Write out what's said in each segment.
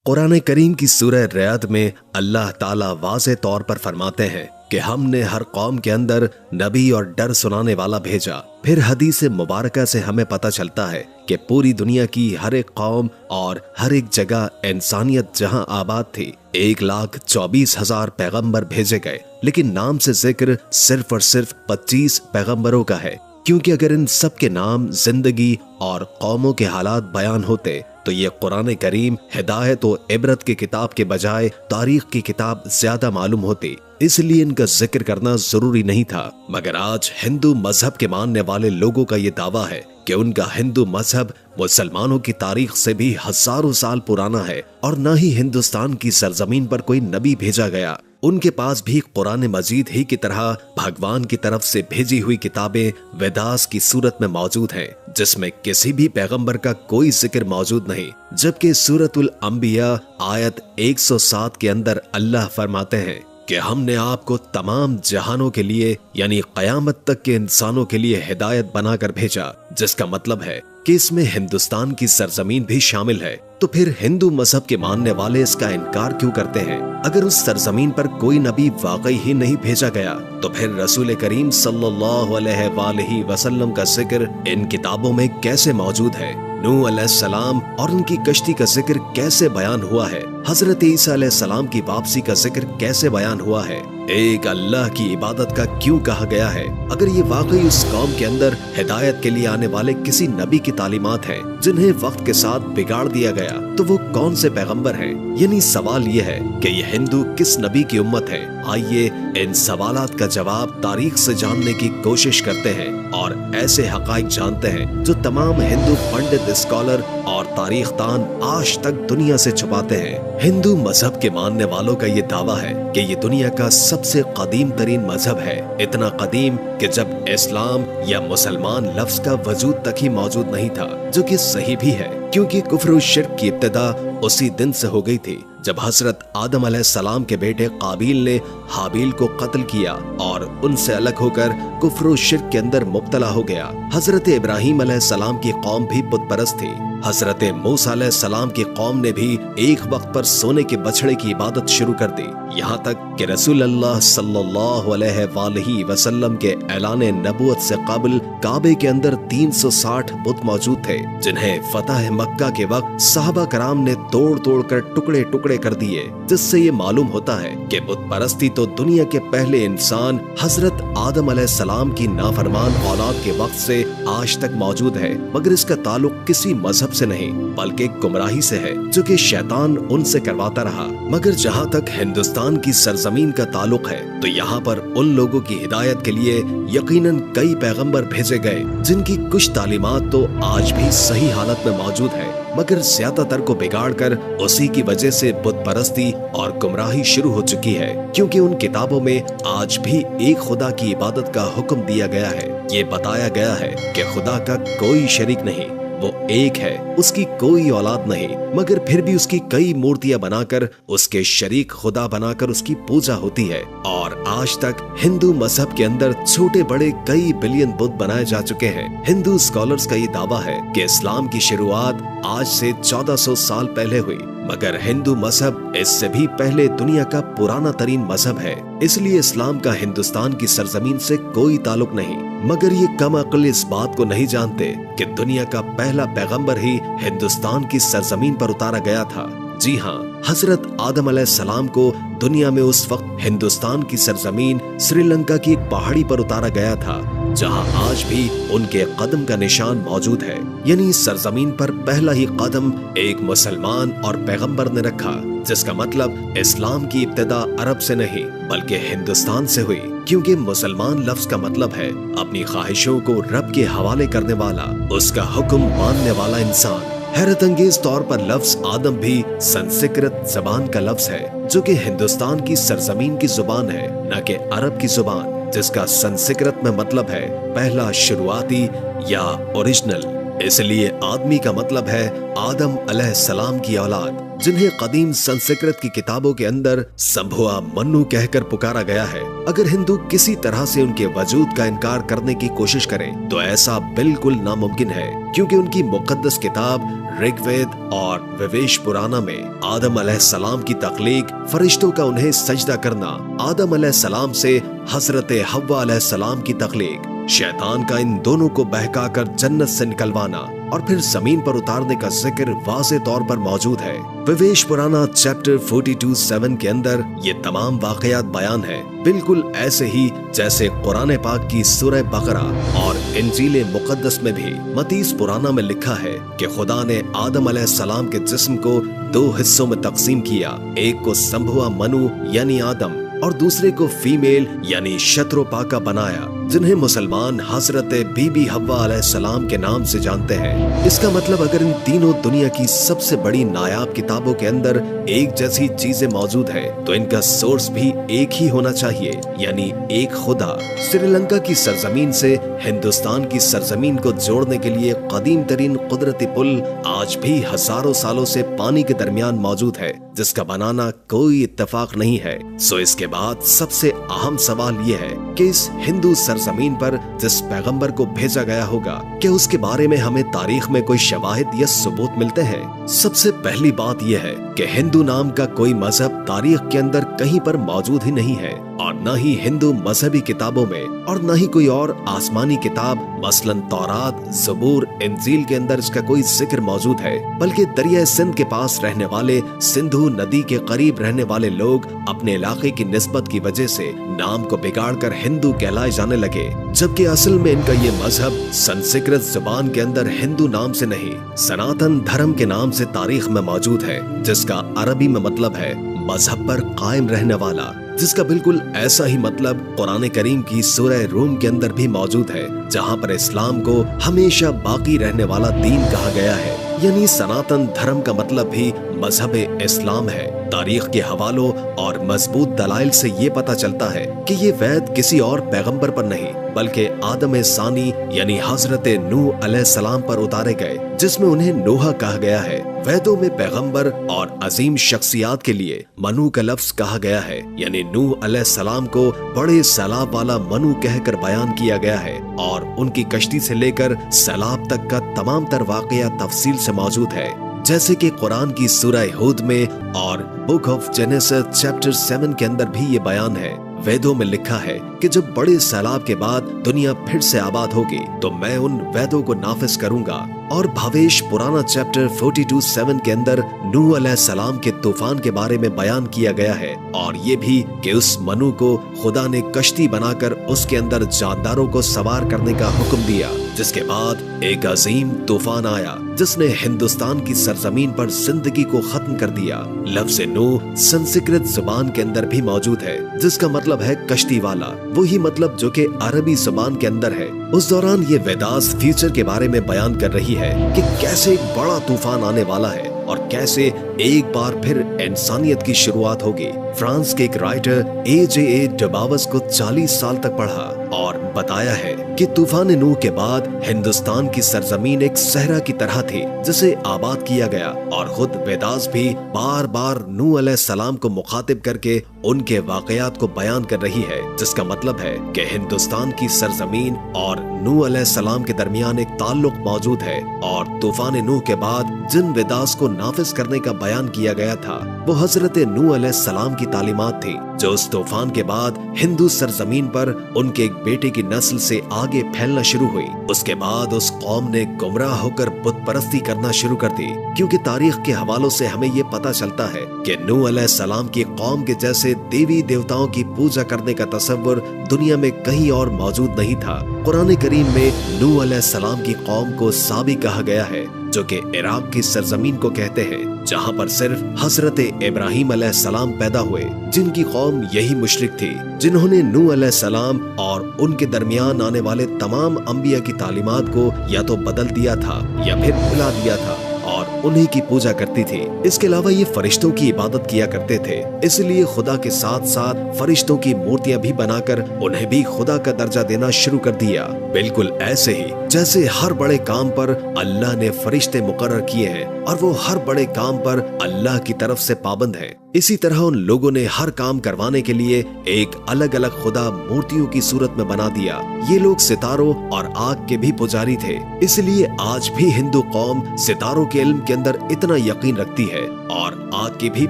قرآن کریم کی سورہ رعد میں اللہ تعالیٰ واضح طور پر فرماتے ہیں کہ ہم نے ہر قوم کے اندر نبی اور ڈر سنانے والا بھیجا۔ پھر حدیث مبارکہ سے ہمیں پتہ چلتا ہے کہ پوری دنیا کی ہر ایک قوم اور ہر ایک جگہ انسانیت جہاں آباد تھی 1,24,000 پیغمبر بھیجے گئے، لیکن نام سے ذکر صرف اور صرف 25 پیغمبروں کا ہے، کیونکہ اگر ان سب کے نام، زندگی اور قوموں کے حالات بیان ہوتے تو یہ قرآن کریم ہدایت و عبرت کی کتاب کے بجائے تاریخ کی کتاب زیادہ معلوم ہوتی، اس لیے ان کا ذکر کرنا ضروری نہیں تھا۔ مگر آج ہندو مذہب کے ماننے والے لوگوں کا یہ دعویٰ ہے کہ ان کا ہندو مذہب مسلمانوں کی تاریخ سے بھی ہزاروں سال پرانا ہے، اور نہ ہی ہندوستان کی سرزمین پر کوئی نبی بھیجا گیا۔ ان کے پاس بھی قرآن مجید ہی کی طرح بھگوان کی طرف سے بھیجی ہوئی کتابیں ویداس کی صورت میں موجود ہیں، جس میں کسی بھی پیغمبر کا کوئی ذکر موجود نہیں، جبکہ سورۃ الانبیاء آیت 107 کے اندر اللہ فرماتے ہیں کہ ہم نے آپ کو تمام جہانوں کے لیے یعنی قیامت تک کے انسانوں کے لیے ہدایت بنا کر بھیجا، جس کا مطلب ہے کہ اس میں ہندوستان کی سرزمین بھی شامل ہے۔ تو پھر ہندو مذہب کے ماننے والے اس کا انکار کیوں کرتے ہیں؟ اگر اس سرزمین پر کوئی نبی واقعی ہی نہیں بھیجا گیا تو پھر رسول کریم صلی اللہ علیہ وآلہ وسلم کا ذکر ان کتابوں میں کیسے موجود ہے؟ نوح علیہ السلام اور ان کی کشتی کا ذکر کیسے بیان ہوا ہے؟ حضرت عیسیٰ علیہ السلام کی واپسی کا ذکر کیسے بیان ہوا ہے؟ ایک اللہ کی عبادت کا کیوں کہا گیا ہے؟ اگر یہ واقعی اس قوم کے اندر ہدایت کے لیے آنے والے کسی نبی کی تعلیمات ہیں جنہیں وقت کے ساتھ بگاڑ دیا گیا، تو وہ کون سے پیغمبر ہیں؟ یعنی سوال یہ ہے کہ یہ ہندو کس نبی کی امت ہے؟ آئیے ان سوالات کا جواب تاریخ سے جاننے کی کوشش کرتے ہیں اور ایسے حقائق جانتے ہیں جو تمام ہندو پنڈت، اسکالر اور تاریخ دان آج تک دنیا سے چھپاتے ہیں۔ ہندو مذہب کے ماننے والوں کا یہ دعویٰ ہے کہ یہ دنیا کا سب سے قدیم ترین مذہب ہے، اتنا قدیم کہ جب اسلام یا مسلمان لفظ کا وجود تک ہی موجود نہیں تھا، جو کہ صحیح بھی ہے، کیونکہ کفر و شرک کی ابتدا اسی دن سے ہو گئی تھی جب حضرت آدم علیہ السلام کے بیٹے قابیل نے حابیل کو قتل کیا اور ان سے الگ ہو کر کفر و شرک کے اندر مبتلا ہو گیا۔ حضرت ابراہیم علیہ السلام کی قوم بھی بت پرست تھی۔ حضرت موسیٰ علیہ السلام کی قوم نے بھی ایک وقت پر سونے کے بچڑے کی عبادت شروع کر دی، یہاں تک کہ رسول اللہ صلی اللہ علیہ وآلہ وسلم کے اعلان نبوت سے قبل کعبے کے اندر 360 بت موجود تھے، جنہیں فتح مکہ کے وقت صحابہ کرام نے توڑ توڑ کر ٹکڑے ٹکڑے کر دیے، جس سے یہ معلوم ہوتا ہے کہ بت پرستی تو دنیا کے پہلے انسان حضرت آدم علیہ السلام کی نافرمان اولاد کے وقت سے آج تک موجود ہے، مگر اس کا تعلق کسی مذہب سے نہیں بلکہ گمراہی سے ہے جو کہ شیطان ان سے کرواتا رہا۔ مگر جہاں تک ہندوستان کی سرزمین کا تعلق ہے تو یہاں پر ان لوگوں کی ہدایت کے لیے یقیناً کئی پیغمبر بھیجے گئے جن کی کچھ تعلیمات تو آج بھی صحیح حالت میں موجود ہے، مگر زیادہ تر کو بگاڑ کر اسی کی وجہ سے بت پرستی اور گمراہی شروع ہو چکی ہے، کیونکہ ان کتابوں میں آج بھی ایک خدا کی عبادت کا حکم دیا گیا ہے۔ یہ بتایا گیا ہے کہ خدا کا کوئی شریک نہیں، وہ ایک ہے، اس کی کوئی اولاد نہیں، مگر پھر بھی اس کی کئی مورتیاں بنا کر اس کے شریک خدا بنا کر اس کی پوجا ہوتی ہے، اور آج تک ہندو مذہب کے اندر چھوٹے بڑے کئی بلین بت بنائے جا چکے ہیں۔ ہندو اسکالرز کا یہ دعویٰ ہے کہ اسلام کی شروعات آج سے 1400 سال پہلے ہوئی، مگر ہندو مذہب اس سے بھی پہلے دنیا کا پرانا ترین مذہب ہے، اس لیے اسلام کا ہندوستان کی سرزمین سے کوئی تعلق نہیں۔ مگر یہ کم عقل اس بات کو نہیں جانتے کہ دنیا کا پہلا پیغمبر ہی ہندوستان کی سرزمین پر اتارا گیا تھا۔ جی ہاں، حضرت آدم علیہ السلام کو دنیا میں اس وقت ہندوستان کی سرزمین سری لنکا کی ایک پہاڑی پر اتارا گیا تھا، جہاں آج بھی ان کے قدم کا نشان موجود ہے، یعنی اس سرزمین پر پہلا ہی قدم ایک مسلمان اور پیغمبر نے رکھا، جس کا مطلب اسلام کی ابتدا عرب سے نہیں بلکہ ہندوستان سے ہوئی، کیونکہ مسلمان لفظ کا مطلب ہے اپنی خواہشوں کو رب کے حوالے کرنے والا، اس کا حکم ماننے والا انسان۔ حیرت انگیز طور پر لفظ آدم بھی سنسکرت زبان کا لفظ ہے، جو کہ ہندوستان کی سرزمین کی زبان ہے، نہ کہ عرب کی زبان، جس کا سنسکرت میں مطلب ہے پہلا، شروعاتی یا اوریجنل۔ इसलिए आदमी का मतलब है आदम अलैहिस्सलाम की औलाद, जिन्हें कदीम संस्कृत की किताबों के अंदर संभुआ मन्नू कहकर पुकारा गया है। अगर हिंदू किसी तरह से उनके वजूद का इनकार करने की कोशिश करें तो ऐसा बिल्कुल नामुमकिन है, क्योंकि उनकी मुकद्दस किताब ऋग्वेद और विवेश पुराना में आदम अलैहिस्सलाम की तख्लीक, फरिश्तों का उन्हें सजदा करना, आदम अलैहिस्सलाम से हजरत हव्वा अलैहिस्सलाम की तख्लीक, शैतान का इन दोनों को बहकाकर जन्नत से निकलवाना और फिर जमीन पर उतारने का जिक्र वाज़े तौर पर मौजूद है। विवेश पुराना चैप्टर 42:7 के अंदर ये तमाम वाकयात बयान है, बिल्कुल ऐसे ही जैसे कुरान पाक की सूरह बकरा और इंजील मुकद्दस में भी मतीस पुराना में लिखा है कि खुदा ने आदम अलैहिस्सलाम के जिस्म को 2 हिस्सों में तकसीम किया, एक को संभुआ मनु यानी आदम और दूसरे को फीमेल यानी शत्रुपाका बनाया, जिन्हें मुसलमान हजरत बीबी हव्वा अलैहिस्सलाम के नाम से जानते हैं। इसका मतलब अगर इन तीनों दुनिया की सबसे बड़ी नायाब किताबों के अंदर एक जैसी चीजें मौजूद है तो इनका सोर्स भी एक ही होना चाहिए, यानी एक खुदा। श्रीलंका की सरजमीन से हिंदुस्तान की सरजमीन को जोड़ने के लिए कदीम तरीन कुदरती पुल आज भी हजारों सालों से पानी के दरमियान मौजूद है, जिसका बनाना कोई इत्तेफाक नहीं है। सो इसके बाद सबसे अहम सवाल ये है कि इस हिंदू सरजमीन पर जिस पैगंबर को भेजा गया होगा, क्या उसके बारे में हमें तारीख में कोई शवाहिद या सबूत मिलते हैं? सबसे पहली बात यह है कि हिंदू नाम का कोई मजहब तारीख के अंदर कहीं पर मौजूद ही नहीं है, और न ही हिंदू मजहबी किताबों में और न ही कोई और आसमानी किताब मसलन तौरात, ज़बूर, इंजील के अंदर इसका कोई जिक्र मौजूद है। बल्कि दरिया सिंध के पास रहने वाले, सिंधु नदी के करीब रहने वाले लोग अपने इलाके की निस्बत की वजह से नाम को बिगाड़कर हिंदू कहलाए जाने लगे, जबकि असल में इनका ये मजहब संस्कृत जुबान के अंदर हिंदू नाम से नहीं, सनातन धर्म के नाम से तारीख में मौजूद है, जिसका अरबी में मतलब है मजहब पर कायम रहने वाला, जिसका बिल्कुल ऐसा ही मतलब कुरान करीम की सूरह रूम के अंदर भी मौजूद है, जहां पर इस्लाम को हमेशा बाकी रहने वाला दीन कहा गया है, यानी सनातन धर्म का मतलब भी मजहब इस्लाम है। तारीख के हवालों और मजबूत दलाइल से ये पता चलता है कि ये वैद किसी और पैगंबर पर नहीं बल्कि आदम सानी यानी हजरत नूह अलैहिस्सलाम पर उतारे गए, जिसमें उन्हें नोहा कहा गया है। वैदों में पैगंबर और अजीम शख्सियात के लिए मनु का लफ्ज कहा गया है, यानी नूह अलैहिस्सलाम को बड़े सैलाब वाला मनु कहकर बयान किया गया है, और उनकी कश्ती से लेकर सैलाब तक का तमाम तर वाकया तफसील से मौजूद है, जैसे कि कुरान की सूरह हूद में और बुक ऑफ जेनेसिस चैप्टर 7 के अंदर भी ये बयान है। वेदों में लिखा है कि जब बड़े सैलाब के बाद दुनिया फिर से आबाद होगी तो मैं उन वेदों को नाफिज करूंगा। और भवेश पुराना चैप्टर 42:7 के अंदर नूह अलैहिस्सलाम के तूफान के बारे में बयान किया गया है, और ये भी कि उस मनु को खुदा ने कश्ती बनाकर उसके अंदर जानदारों को सवार करने का हुक्म दिया, जिसके बाद एक अजीम तूफान आया जिसने हिंदुस्तान की सरजमीन पर जिंदगी को खत्म कर दिया। लफ्ज़ नूह संस्कृत जुबान के अंदर भी मौजूद है, जिसका मतलब है कश्ती वाला, वही मतलब जो कि अरबी जुबान के अंदर है। उस दौरान ये वेदास फ्यूचर के बारे में बयान कर रही है कि कैसे एक बड़ा तूफान आने वाला है और कैसे एक बार फिर इंसानियत की शुरुआत होगी। फ्रांस के एक राइटर A.J.A. डबावस को 40 साल तक पढ़ा और बताया है कि तूफान नूह के बाद हिंदुस्तान की सरजमीन एक सहरा की तरह थी जिसे आबाद किया गया, और खुद वेदास भी बार बार नूह अलैहिस्सलाम को मुखातिब करके उनके वाकयात को बयान कर रही है, जिसका मतलब है कि हिंदुस्तान की सरजमीन और नूह अलैहिस्सलाम के दरमियान एक ताल्लुक मौजूद है। और तूफान नूह के बाद जिन वेदास को नाफिज करने का बयान किया गया था वो हजरत नूह अलैहिस्सलाम की तालीमात थी, जो उस तूफान के बाद हिंदू सरजमीन पर उनके एक बेटे की नस्ल से आगे फैलना शुरू हुई। उसके बाद उस कौम ने गुमराह होकर बुत परस्ती करना शुरू कर दी, क्योंकि तारीख के हवालों से हमें ये पता चलता है कि नूह अलैहिस्सलाम की कौम के जैसे देवी देवताओं की पूजा करने का तसव्वुर दुनिया में कहीं और मौजूद नहीं था। कुरान करीम में नूह अलैहिस्सलाम की कौम को साबी कहा गया है, जो कि इराक की सरजमीन को कहते हैं, जहां पर सिर्फ हजरत इब्राहिम अलैहिस्सलाम पैदा हुए, जिनकी कौम यही मुशरिक थी, जिन्होंने नूह अलैहिस्सलाम और उनके दरमियान आने वाले तमाम अंबिया की तालीमात को या तो बदल दिया था या फिर भुला दिया था, और उन्हीं की पूजा करती थी। इसके अलावा ये फरिश्तों की इबादत किया करते थे, इसलिए खुदा के साथ साथ फरिश्तों की मूर्तियां भी बनाकर उन्हें भी खुदा का दर्जा देना शुरू कर दिया। बिल्कुल ऐसे ही जैसे हर बड़े काम पर अल्लाह ने फरिश्ते मुकर्रर किए हैं और वो हर बड़े काम पर अल्लाह की तरफ से पाबंद है, इसी तरह उन लोगों ने हर काम करवाने के लिए एक अलग अलग खुदा मूर्तियों की सूरत में बना दिया। ये लोग सितारों और आग के भी पुजारी थे, इसलिए आज भी हिंदू कौम सितारों के इल्म के अंदर इतना यकीन रखती है और आग की भी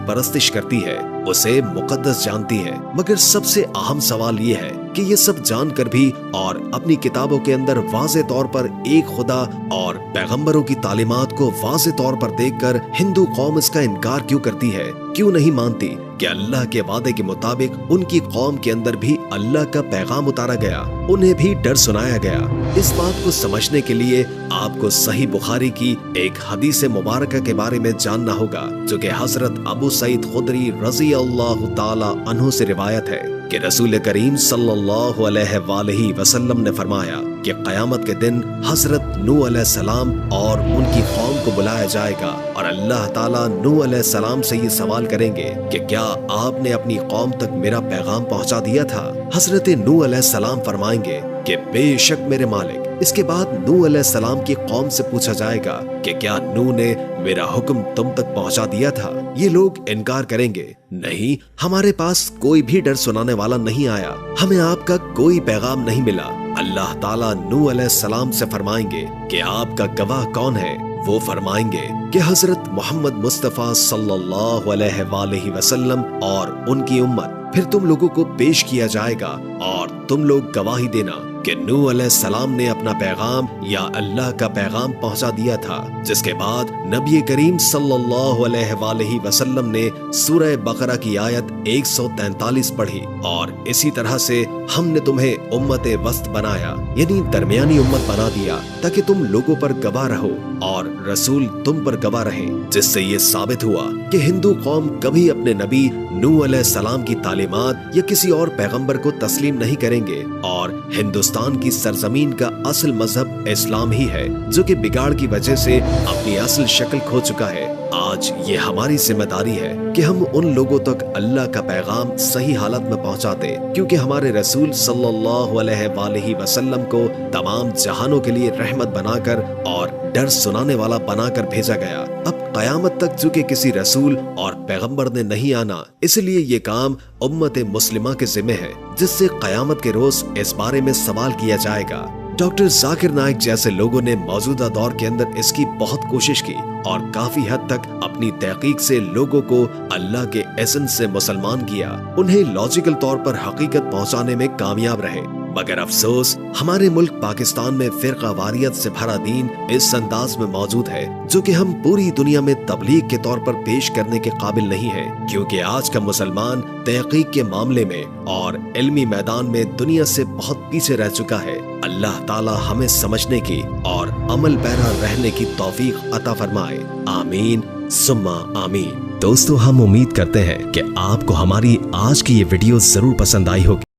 परस्तिश करती है, उसे मुकद्दस जानती है। मगर सबसे अहम सवाल ये है कि ये सब जानकर भी और अपनी किताबों के अंदर वाज़े तौर पर एक खुदा और पैगंबरों की तालीमात को वाज़े तौर पर देखकर हिंदू कौम इसका इनकार क्यों करती है, क्यों नहीं मानती कि अल्लाह के वादे के मुताबिक उनकी कौम के अंदर भी अल्लाह का पैगाम उतारा गया, उन्हें भी डर सुनाया गया। इस बात को समझने के लिए आपको सही बुखारी की एक हदीस मुबारक के बारे में जानना होगा, जो कि हजरत अबू सईद खुदरी रज़ी अल्लाह ताला अन्हु से रिवायत है कि रसूल करीम सल्लल्लाहु अलैहि वसल्लम ने फरमाया कि क़यामत के दिन हजरत नूह अलैहिस्सलाम और उनकी कौम को बुलाया जाएगा और अल्लाह ताला नूह अलैहिस्सलाम से ये सवाल करेंगे कि क्या आपने अपनी कौम तक मेरा पैगाम पहुंचा दिया था। हजरत नूह अलैहिस्सलाम फरमाएंगे कि बेशक मेरे मालिक। इसके बाद नूह अलैहिस्सलाम की कौम से पूछा जाएगा कि क्या नूह ने मेरा हुक्म तुम तक पहुंचा दिया था। ये लोग इनकार करेंगे, नहीं, हमारे पास कोई भी डर सुनाने वाला नहीं आया, हमें आपका कोई पैगाम नहीं मिला। अल्लाह ताला नूह अलैहिस्सलाम से फरमाएंगे कि आपका गवाह कौन है। वो फरमाएंगे कि हजरत मोहम्मद मुस्तफ़ा सल्लल्लाहु अलैहि वसल्लम और उनकी उम्मत। फिर तुम लोगों को पेश किया जाएगा और तुम लोग गवाही देना कि नूह अलैहिस्सलाम ने अपना पैगाम या अल्लाह का पैगाम पहुंचा दिया था। जिसके बाद नबी करीम सल्लल्लाहु अलैहि वसल्लम ने सूरह बकरा की आयत 143 पढ़ी और इसी तरह से हमने तुम्हें उम्मत वस्त बनाया, यानी दरमियानी उम्मत बना दिया, ताकि तुम लोगों पर गवाह रहो और रसूल तुम पर गवाह रहे। जिससे ये साबित हुआ कि हिंदू कौम कभी अपने नबी नूह अलैहिस्सलाम की तालीमात या किसी और पैगंबर को तस्लीम नहीं करेंगे और हिंदुस्तान की सरजमीन का असल मजहब इस्लाम ही है, जो कि बिगाड़ की वजह से अपनी असल शक्ल खो चुका है। आज ये हमारी जिम्मेदारी है कि हम उन लोगों तक अल्लाह का पैगाम सही हालत में पहुंचाते, क्योंकि हमारे रसूल सल्लल्लाहु अलैहि वसल्लम को तमाम जहानों के लिए रहमत बनाकर और डर सुनाने वाला बनाकर भेजा गया। अब कयामत तक चूंकि किसी रसूल और पैगंबर ने नहीं आना, इसलिए ये काम उम्मत मुस्लिमा के जिम्मे है, जिससे कयामत के रोज इस बारे में सवाल किया जाएगा। डॉक्टर जाकिर नाइक जैसे लोगों ने मौजूदा दौर के अंदर इसकी बहुत कोशिश की और काफी हद तक अपनी तहकीक से लोगों को अल्लाह के एहसन से मुसलमान किया, उन्हें लॉजिकल तौर पर हकीकत पहुंचाने में कामयाब रहे। मगर अफसोस हमारे मुल्क पाकिस्तान में फिरका वारियत से भरा दीन इस अंदाज में मौजूद है, जो कि हम पूरी दुनिया में तबलीग के तौर पर पेश करने के काबिल नहीं है, क्योंकि आज का मुसलमान तहकीक के मामले में और इल्मी मैदान में दुनिया से बहुत पीछे रह चुका है। अल्लाह ताला हमें समझने की और अमल पैरा रहने की तौफीक अता फरमाए। आमीन सुम्मा आमीन। दोस्तों, हम उम्मीद करते हैं कि आपको हमारी आज की ये वीडियो जरूर पसंद आई होगी।